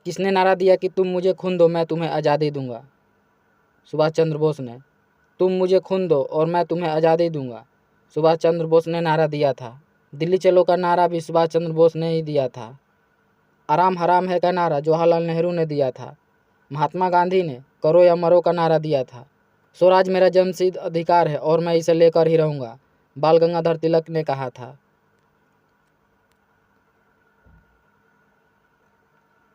किसने नारा दिया कि तुम मुझे खून दो मैं तुम्हें आज़ादी दूंगा? सुभाष चंद्र बोस ने। तुम मुझे खून दो और मैं तुम्हें आज़ादी दूंगा, सुभाष चंद्र बोस ने नारा दिया था। दिल्ली चलो का नारा भी सुभाष चंद्र बोस ने ही दिया था। आराम हराम है का नारा जवाहरलाल नेहरू ने दिया था। महात्मा गांधी ने करो या मरो का नारा दिया था। स्वराज मेरा जन्मसिद्ध अधिकार है और मैं इसे लेकर ही रहूंगा, बाल गंगाधर तिलक ने कहा था।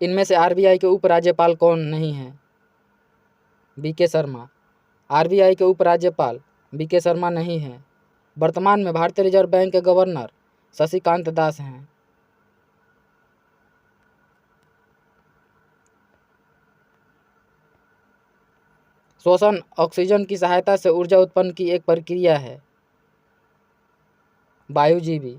इनमें से आरबीआई के उपराज्यपाल कौन नहीं है? बीके शर्मा। आरबीआई के उपराज्यपाल बीके शर्मा नहीं हैं। वर्तमान में भारतीय रिजर्व बैंक के गवर्नर शशिकांत दास हैं। श्वसन ऑक्सीजन की सहायता से ऊर्जा उत्पन्न की एक प्रक्रिया है। वायुजीवी।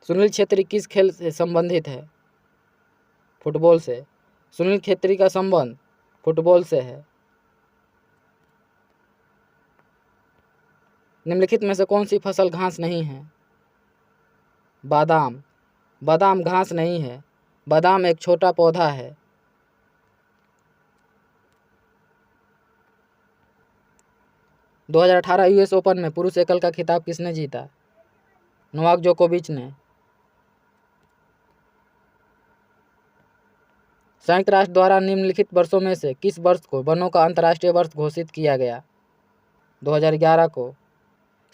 सुनील छेत्री किस खेल से संबंधित है? फुटबॉल से। सुनील छेत्री का संबंध फुटबॉल से है। निम्नलिखित में से कौन सी फसल घास नहीं है? बादाम। बादाम घास नहीं है, बादाम एक छोटा पौधा है। – 2018 यूएस ओपन में पुरुष एकल का खिताब किसने जीता? नोवाक जोकोविच ने। संयुक्त राष्ट्र द्वारा निम्नलिखित वर्षों में से किस वर्ष को वनों का अंतर्राष्ट्रीय वर्ष घोषित किया गया? 2011 को।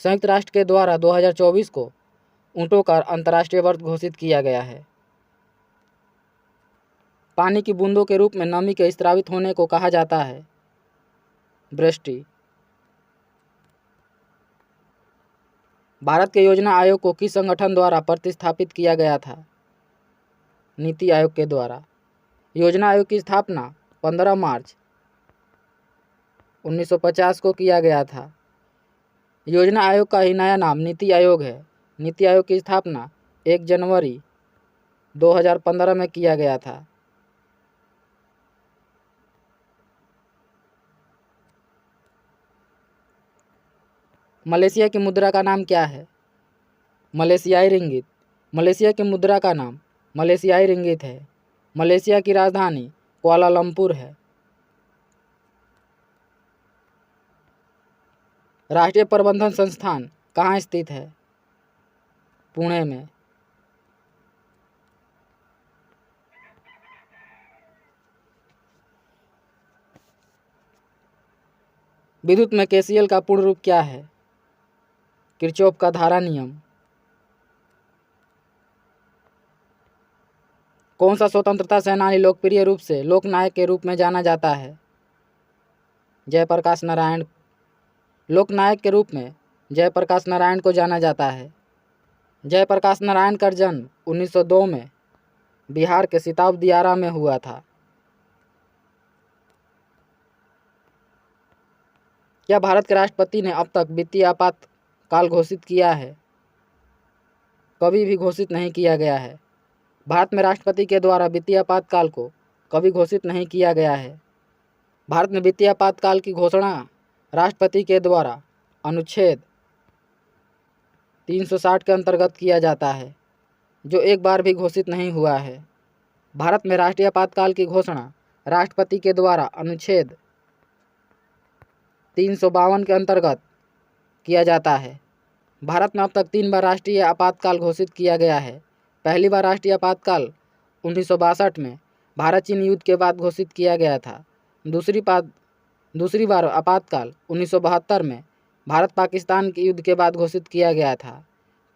संयुक्त राष्ट्र के द्वारा 2024 को ऊँटों का अंतर्राष्ट्रीय वर्ष घोषित किया गया है। पानी की बूंदों के रूप में नमी के स्रावित होने को कहा जाता है? वृष्टि। भारत के योजना आयोग को किस संगठन द्वारा प्रतिस्थापित किया गया था? नीति आयोग के द्वारा। योजना आयोग की स्थापना 15 मार्च 1950 को किया गया था। योजना आयोग का ही नया नाम नीति आयोग है। नीति आयोग की स्थापना 1 जनवरी 2015 में किया गया था। मलेशिया की मुद्रा का नाम क्या है? मलेशियाई रिंगित। मलेशिया की मुद्रा का नाम मलेशियाई रिंगित है। मलेशिया की राजधानी कुआलालंपुर है। राष्ट्रीय प्रबंधन संस्थान कहाँ स्थित है? पुणे में। विद्युत में केसीएल का पूर्ण रूप क्या है? किरचॉफ का धारा नियम। कौन सा स्वतंत्रता सेनानी लोकप्रिय रूप से लोकनायक के रूप में जाना जाता है? जयप्रकाश नारायण। लोकनायक के रूप में जयप्रकाश नारायण को जाना जाता है। जयप्रकाश नारायण का जन्म 1902 में बिहार के सिताब दियारा में हुआ था। क्या भारत के राष्ट्रपति ने अब तक वित्तीय आपातकाल घोषित किया है? कभी भी घोषित नहीं किया गया है। भारत में राष्ट्रपति के द्वारा वित्तीय आपातकाल को कभी घोषित नहीं किया गया है। भारत में वित्तीय आपातकाल की घोषणा राष्ट्रपति के द्वारा अनुच्छेद 360 के अंतर्गत किया जाता है, जो एक बार भी घोषित नहीं हुआ है। भारत में राष्ट्रीय आपातकाल की घोषणा राष्ट्रपति के द्वारा अनुच्छेद 352 के अंतर्गत किया जाता है। भारत में अब तक 3 बार राष्ट्रीय आपातकाल घोषित किया गया है। पहली बार राष्ट्रीय आपातकाल 1962 में भारत चीन युद्ध के बाद घोषित किया गया था। दूसरी बार आपातकाल 1972 में भारत पाकिस्तान के युद्ध के बाद घोषित किया गया था।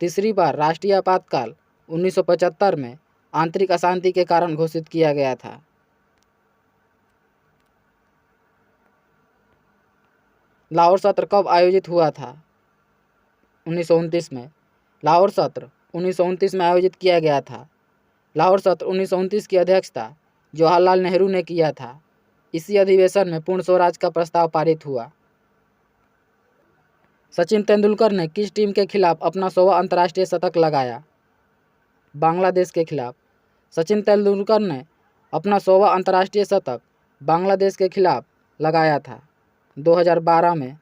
तीसरी बार राष्ट्रीय आपातकाल 1975 में आंतरिक अशांति के कारण घोषित किया गया था। लाहौर सत्र कब आयोजित हुआ था? 1929 में। लाहौर सत्र 1929 में आयोजित किया गया था। लाहौर सत्र 1929 की अध्यक्षता जवाहरलाल नेहरू ने किया था। इसी अधिवेशन में पूर्ण स्वराज का प्रस्ताव पारित हुआ। सचिन तेंदुलकर ने किस टीम के खिलाफ अपना 100वां अंतर्राष्ट्रीय शतक लगाया? बांग्लादेश के खिलाफ। सचिन तेंदुलकर ने अपना 100वां अंतर्राष्ट्रीय शतक बांग्लादेश के खिलाफ लगाया था 2012 में।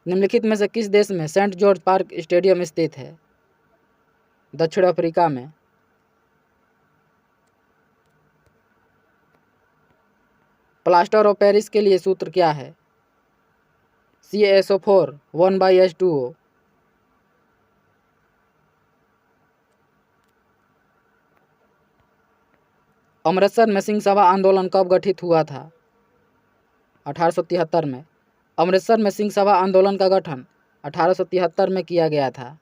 निम्नलिखित में से किस देश में सेंट जॉर्ज पार्क स्टेडियम स्थित है? दक्षिण अफ्रीका में। प्लास्टर ऑफ पेरिस के लिए सूत्र क्या है? CaSO4 1/H2O। अमृतसर में सिंह सभा आंदोलन कब गठित हुआ था? 1873 में। अमृतसर में सिंह सभा आंदोलन का गठन 1873 में किया गया था।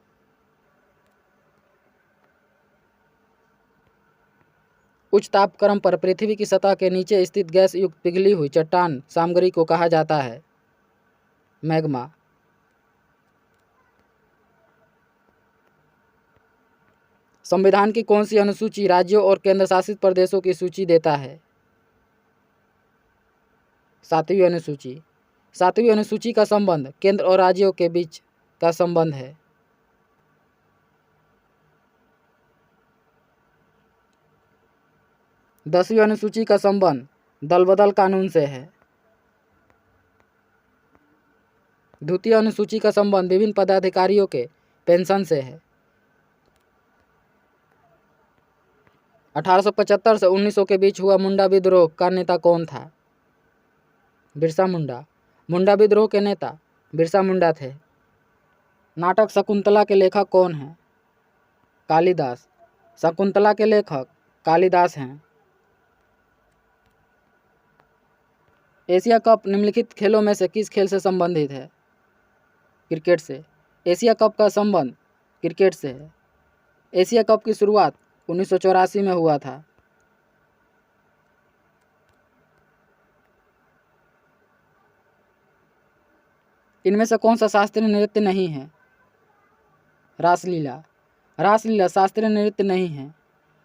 उच्च तापक्रम पर पृथ्वी की सतह के नीचे स्थित गैस युक्त पिघली हुई चट्टान सामग्री को कहा जाता है? मैग्मा। संविधान की कौन सी अनुसूची राज्यों और केंद्र शासित प्रदेशों की सूची देता है? 7वीं अनुसूची। 7वीं अनुसूची का संबंध केंद्र और राज्यों के बीच का संबंध है। दसवीं अनुसूची का संबंध दल बदल कानून से है। द्वितीय अनुसूची का संबंध विभिन्न पदाधिकारियों के पेंशन से है। 1875 से 1900 के बीच हुआ मुंडा विद्रोह का नेता कौन था? बिरसा मुंडा। मुंडा विद्रोह के नेता बिरसा मुंडा थे। नाटक शकुंतला के लेखक कौन हैं? कालिदास। शकुंतला के लेखक कालिदास हैं। एशिया कप निम्नलिखित खेलों में से किस खेल से संबंधित है? क्रिकेट से। एशिया कप का संबंध क्रिकेट से है। एशिया कप की शुरुआत 1984 में हुआ था। इनमें से कौन सा शास्त्रीय नृत्य नहीं है? रासलीला। रासलीला शास्त्रीय नृत्य नहीं है।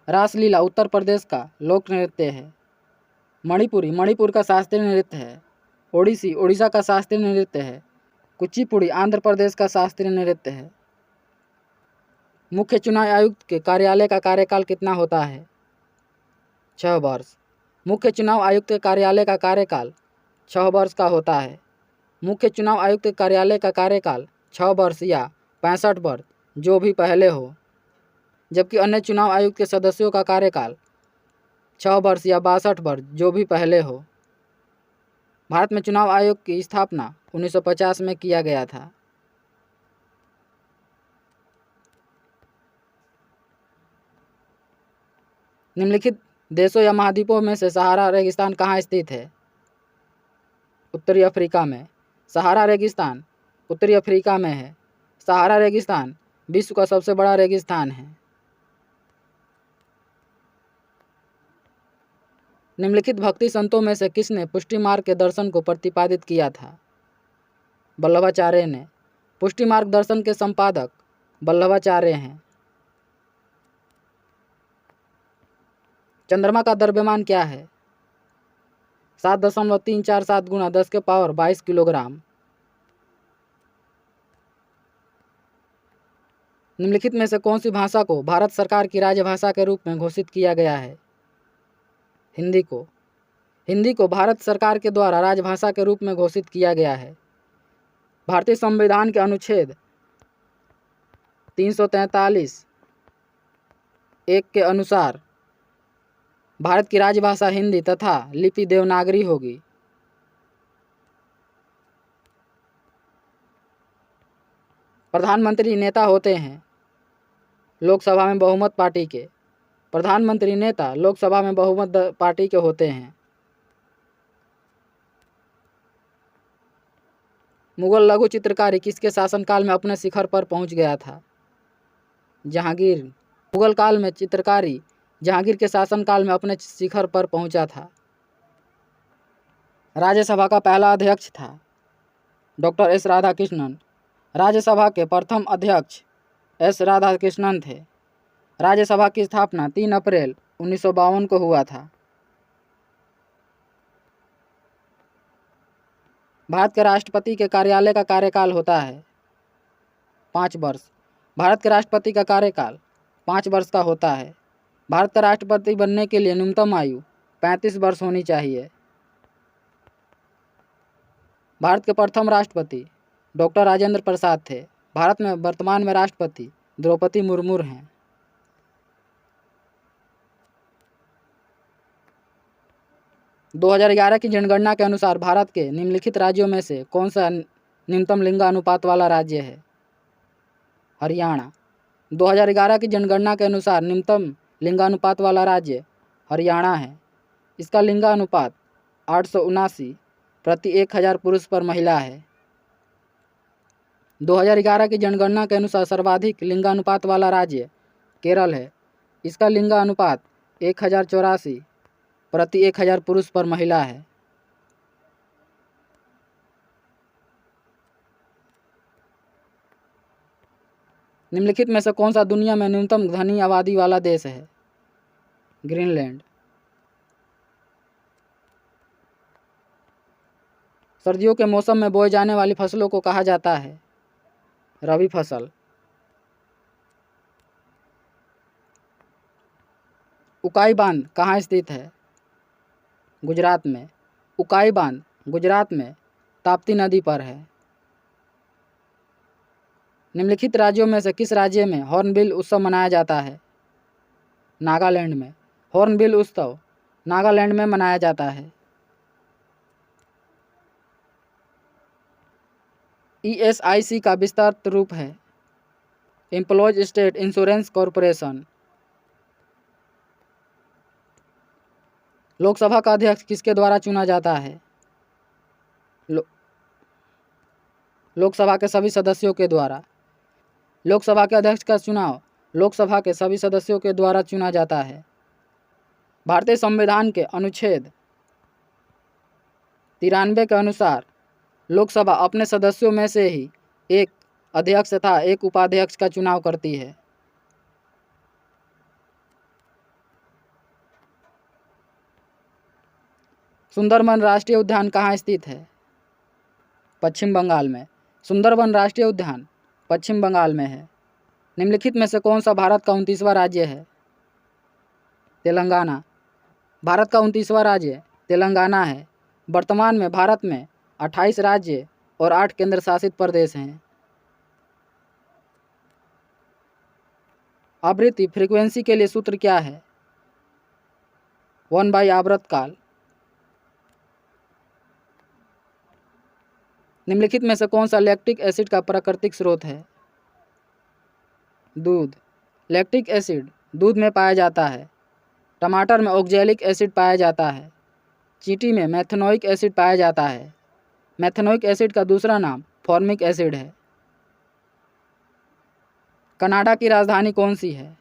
रासलीला उत्तर प्रदेश का लोक नृत्य है। मणिपुरी मणिपुर का शास्त्रीय नृत्य है। ओडिसी ओडिशा का शास्त्रीय नृत्य है। कुचिपुड़ी आंध्र प्रदेश का शास्त्रीय नृत्य है। मुख्य चुनाव आयुक्त के कार्यालय का कार्यकाल कितना होता है? 6 वर्ष। मुख्य चुनाव आयुक्त के कार्यालय का कार्यकाल 6 वर्ष का होता है। मुख्य चुनाव आयुक्त के कार्यालय का कार्यकाल 6 वर्ष या 65 वर्ष जो भी पहले हो, जबकि अन्य चुनाव आयुक्त के सदस्यों का कार्यकाल 6 वर्ष या 62 वर्ष जो भी पहले हो। भारत में चुनाव आयोग की स्थापना 1950 में किया गया था। निम्नलिखित देशों या महाद्वीपों में से सहारा रेगिस्तान कहाँ स्थित है? उत्तरी अफ्रीका में। सहारा रेगिस्तान उत्तरी अफ्रीका में है। सहारा रेगिस्तान विश्व का सबसे बड़ा रेगिस्तान है। निम्नलिखित भक्ति संतों में से किसने पुष्टि मार्ग के दर्शन को प्रतिपादित किया था? वल्लभाचार्य ने। पुष्टि मार्ग दर्शन के संपादक वल्लभाचार्य हैं। चंद्रमा का द्रव्यमान क्या है? 7.347 गुणा 10⁻22 किलोग्राम। निम्नलिखित में से कौन सी भाषा को भारत सरकार की राजभाषा के रूप में घोषित किया गया है? हिंदी को। हिंदी को भारत सरकार के द्वारा राजभाषा के रूप में घोषित किया गया है। भारतीय संविधान के अनुच्छेद 343(1) के अनुसार भारत की राजभाषा हिंदी तथा लिपि देवनागरी होगी। प्रधानमंत्री नेता होते हैं लोकसभा में बहुमत पार्टी के। प्रधानमंत्री नेता लोकसभा में बहुमत पार्टी के होते हैं। मुगल लघु चित्रकारी किसके शासनकाल में अपने शिखर पर पहुंच गया था? जहांगीर। मुगल काल में चित्रकारी जहांगीर के शासनकाल में अपने शिखर पर पहुंचा था। राज्यसभा का पहला अध्यक्ष था डॉक्टर एस राधाकृष्णन। राज्यसभा के प्रथम अध्यक्ष एस राधाकृष्णन थे। राज्यसभा की स्थापना 3 अप्रैल 1952 को हुआ था। भारत के राष्ट्रपति के कार्यालय का कार्यकाल होता है 5 वर्ष। भारत के राष्ट्रपति का कार्यकाल 5 वर्ष का होता है। भारत का राष्ट्रपति बनने के लिए न्यूनतम आयु 35 वर्ष होनी चाहिए। भारत के प्रथम राष्ट्रपति डॉक्टर राजेंद्र प्रसाद थे। भारत में वर्तमान में राष्ट्रपति द्रौपदी मुर्मू हैं। दो 2011 की जनगणना के अनुसार भारत के निम्नलिखित राज्यों में से कौन सा न्यूनतम लिंगानुपात वाला राज्य है? हरियाणा। 2011 की जनगणना के अनुसार न्यूनतम लिंगानुपात वाला राज्य हरियाणा है। इसका लिंगानुपात 879 प्रति 1000 पुरुष पर महिला है। 2011 की जनगणना के अनुसार सर्वाधिक लिंगानुपात वाला राज्य केरल है। इसका लिंगानुपात 1084 प्रति 1000 पुरुष पर महिला है। निम्नलिखित में से कौन सा दुनिया में न्यूनतम घनी आबादी वाला देश है? ग्रीनलैंड। सर्दियों के मौसम में बोई जाने वाली फसलों को कहा जाता है रबी फसल। उकाई बांध कहाँ स्थित है? गुजरात में। उकाई बांध गुजरात में ताप्ती नदी पर है। निम्नलिखित राज्यों में से किस राज्य में हॉर्नबिल उत्सव मनाया जाता है? नागालैंड में। हॉर्नबिल उत्सव नागालैंड में मनाया जाता है। ESIC का विस्तारित रूप है employees state insurance corporation. Lok Sabha का अध्यक्ष किसके द्वारा चुना जाता है? लोकसभा के सभी सदस्यों के द्वारा। लोकसभा के अध्यक्ष का चुनाव लोकसभा के सभी सदस्यों के द्वारा चुना जाता है। भारतीय संविधान के अनुच्छेद 93 के अनुसार लोकसभा अपने सदस्यों में से ही एक अध्यक्ष तथा एक उपाध्यक्ष का चुनाव करती है। सुंदरबन राष्ट्रीय उद्यान कहाँ स्थित है? पश्चिम बंगाल में। सुंदरबन राष्ट्रीय उद्यान पश्चिम बंगाल में है। निम्नलिखित में से कौन सा भारत का 29वां राज्य है? तेलंगाना। भारत का 29वां राज्य तेलंगाना है। वर्तमान में भारत में 28 राज्य और 8 केंद्र शासित प्रदेश हैं। आवृत्ति फ्रीक्वेंसी के लिए सूत्र क्या है? 1/, आवर्तकाल। निम्नलिखित में से कौन सा लैक्टिक एसिड का प्राकृतिक स्रोत है? दूध। लैक्टिक एसिड दूध में पाया जाता है। टमाटर में ऑक्जेलिक एसिड पाया जाता है। चींटी में मेथनोइक एसिड पाया जाता है। मेथनोइक एसिड का दूसरा नाम फॉर्मिक एसिड है। कनाडा की राजधानी कौन सी है?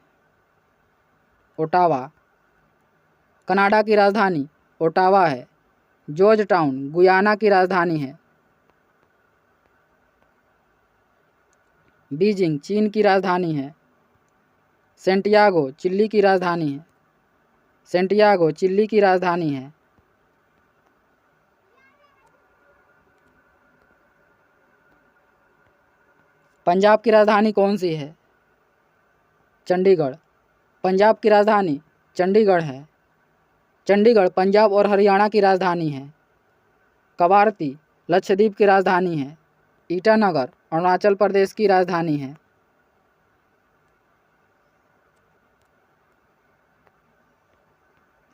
ओटावा। कनाडा की राजधानी ओटावा है। जॉर्ज टाउन गुयाना की राजधानी है। बीजिंग चीन की राजधानी है। सेंटियागो चिली की राजधानी है। सेंटियागो चिली की राजधानी है। पंजाब की राजधानी कौन सी है? चंडीगढ़। पंजाब की राजधानी चंडीगढ़ है। चंडीगढ़ पंजाब और हरियाणा की राजधानी है। कवारती लक्षद्वीप की राजधानी है। ईटानगर अरुणाचल प्रदेश की राजधानी है।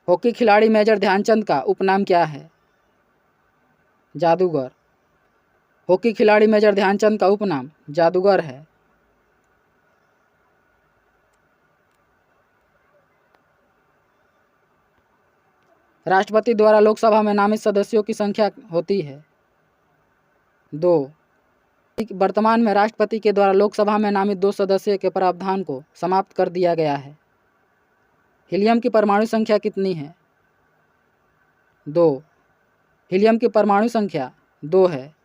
हॉकी खिलाड़ी मेजर ध्यानचंद का उपनाम क्या है? जादूगर। हॉकी खिलाड़ी मेजर ध्यानचंद का उपनाम जादूगर है। राष्ट्रपति द्वारा लोकसभा में नामित सदस्यों की संख्या होती है 2। वर्तमान में राष्ट्रपति के द्वारा लोकसभा में नामित 2 सदस्य के प्रावधान को समाप्त कर दिया गया है। हीलियम की परमाणु संख्या कितनी है? 2। हीलियम की परमाणु संख्या 2 है।